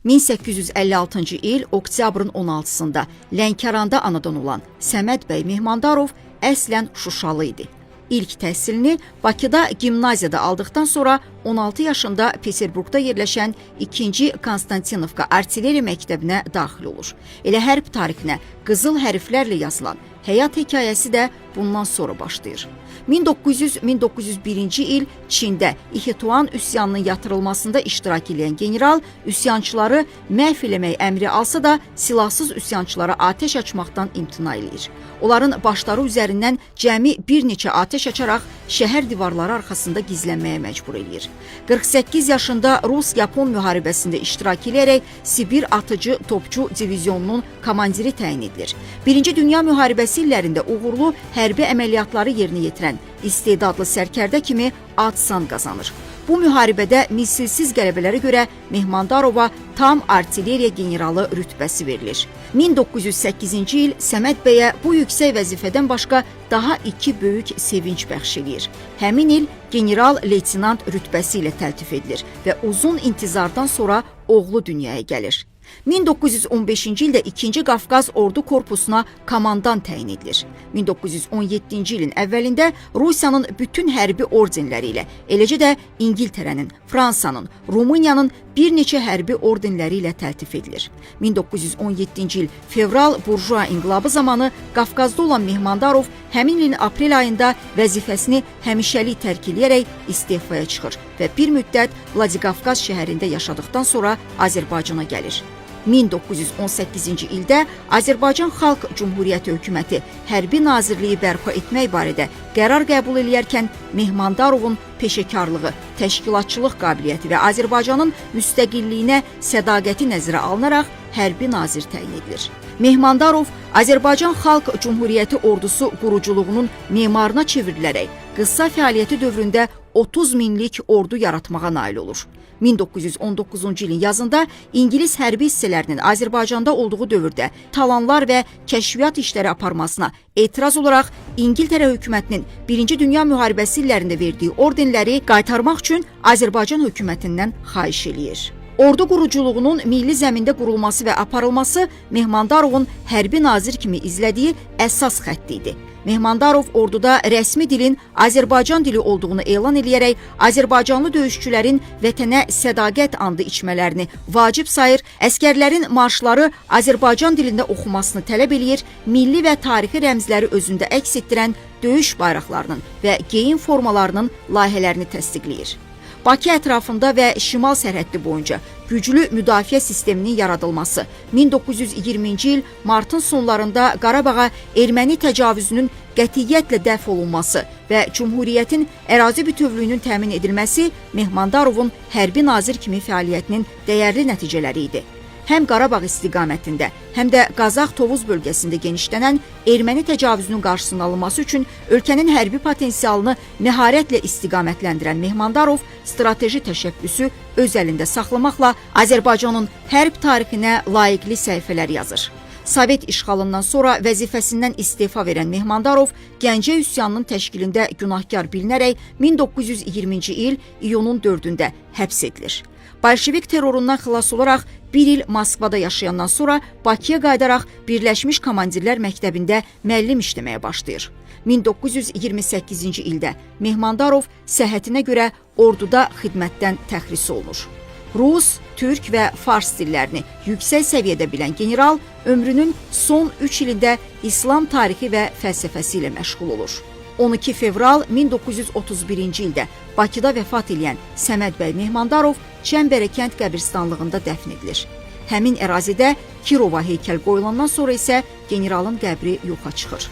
1856-cı il oktyabrın 16-sında Lənkəranda anadan olan Səməd bəy Mehmandarov əslən Şuşalı idi. İlk təhsilini Bakıda gimnaziyada aldıqdan sonra 16 yaşında Peterburqda yerləşən 2-ci Konstantinovka artilleriya məktəbinə daxil olur. Elə hərb tarixinə qızıl hərflərlə yazılan həyat hekayəsi də bundan sonra başlayır. 1900-1901-ci il Çində İxetuan üsyanının yatırılmasında iştirak edən general üsyançıları məhv eləmək əmri alsa da silahsız üsyançılara atəş açmaqdan imtina eləyir. Onların başları üzərindən cəmi bir neçə atəş açaraq şəhər divarları arxasında gizlənməyə məcbur eləyir. 48 yaşında Rus-Yapon müharibəsində iştirak edərək Sibir atıcı topçu divizyonunun komandiri təyin edilir. Birinci Dünya müharibəsi illərində uğurlu hərbi əməliyyatları yerinə yetirən istedadlı sərkərdə kimi ad-san qazanır. Bu müharibədə misilsiz qələbələrə görə Mehmandarova tam artilleriya generalı rütbəsi verilir. 1908-ci il Səməd bəyə bu yüksək vəzifədən başqa daha 2 böyük sevinç bəxş edir. Həmin il general-leytinant rütbəsi ilə təltif edilir və uzun intizardan sonra oğlu dünyaya gəlir. 1915-ci ildə 2-ci Qafqaz Ordu Korpusuna komandan təyin edilir. 1917-ci ilin əvvəlində Rusiyanın bütün hərbi ordenləri ilə, eləcə də İngiltərənin, Fransanın, Rumıniyanın bir neçə hərbi ordenləri ilə təltif edilir. 1917-ci il fevral burjua inqilabı zamanı Qafqazda olan Mehmandarov həmin ilin aprel ayında vəzifəsini həmişəlik tərk eləyərək istefaya çıxır və bir müddət Vladikavkaz şəhərində yaşadıqdan sonra Azərbaycana gəlir. 1918-ci ildə Azərbaycan Xalq Cümhuriyyəti hökuməti hərbi nazirliyi bərpa etmək barədə qərar qəbul edərkən Mehmandarovun peşəkarlığı, təşkilatçılıq qabiliyyəti və Azərbaycanın müstəqilliyinə sədaqəti nəzərə alınaraq hərbi nazir təyin edilir. Mehmandarov Azərbaycan Xalq Cümhuriyyəti ordusu quruculuğunun memarına çevrilərək qısa fəaliyyəti dövründə 30 minlik ordu yaratmağa nail olur. 1919-cu ilin yazında İngilis hərbi hissələrinin Azərbaycanda olduğu dövrdə talanlar və kəşfiyyat işləri aparmasına etiraz olaraq İngiltərə hökumətinin 1-ci Dünya müharibəsi illərində verdiyi ordenləri qaytarmaq üçün Azərbaycan hökumətindən xahiş eləyir. Ordu quruculuğunun milli zəmində qurulması və aparılması Mehmandarovun hərbi nazir kimi izlədiyi əsas xətt idi. Mehmandarov orduda rəsmi dilin Azərbaycan dili olduğunu elan edərək Azərbaycanlı döyüşçülərin vətənə sədaqət andı içmələrini vacib sayır, əskərlərin marşları Azərbaycan dilində oxumasını tələb eləyir, milli və tarixi rəmzləri özündə əks etdirən döyüş bayraqlarının və geyim formalarının layihələrini təsdiqləyir. Bakı ətrafında və şimal sərhəddi boyunca güclü müdafiə sisteminin yaradılması, 1920-ci il martın sonlarında Qarabağa erməni təcavüzünün qətiyyətlə dəf olunması və Cümhuriyyətin ərazi bütövlüyünün təmin edilməsi Mehmandarovun hərbi nazir kimi fəaliyyətinin dəyərli nəticələri idi. Həm Qarabağ istiqamətində, həm də Qazax-Tovuz bölgəsində genişlənən erməni təcavüzünün qarşısının alınması üçün ölkənin hərbi potensialını məharətlə istiqamətləndirən Mehmandarov strateji təşəbbüsü öz əlində saxlamaqla Azərbaycanın hərb tarixinə layiqli səhifələr yazır. Sovet işğalından sonra vəzifəsindən istefa verən Mehmandarov Gəncə üsyanının təşkilində günahkar bilinərək 1920-ci il iyunun 4-də həbs edilir. Bolşevik terrorundan xilas olaraq bir il Moskvada yaşayandan sonra Bakıya qayıdaraq Birləşmiş Komandirlər Məktəbində müəllim işləməyə başlayır. 1928-ci ildə Mehmandarov səhhətinə görə orduda xidmətdən təxris olunur. Rus, türk və fars dillərini yüksək səviyyədə bilən general ömrünün son 3 ilində İslam tarixi və fəlsəfəsi ilə məşğul olur. 12 fevral 1931-ci ildə Bakıda vəfat edən Səməd bəy Mehmandarov Çəmbərə kənd qəbirstanlığında dəfn edilir. Həmin ərazidə Kirova heykəl qoyulandan sonra isə generalın qəbri yoxa çıxır.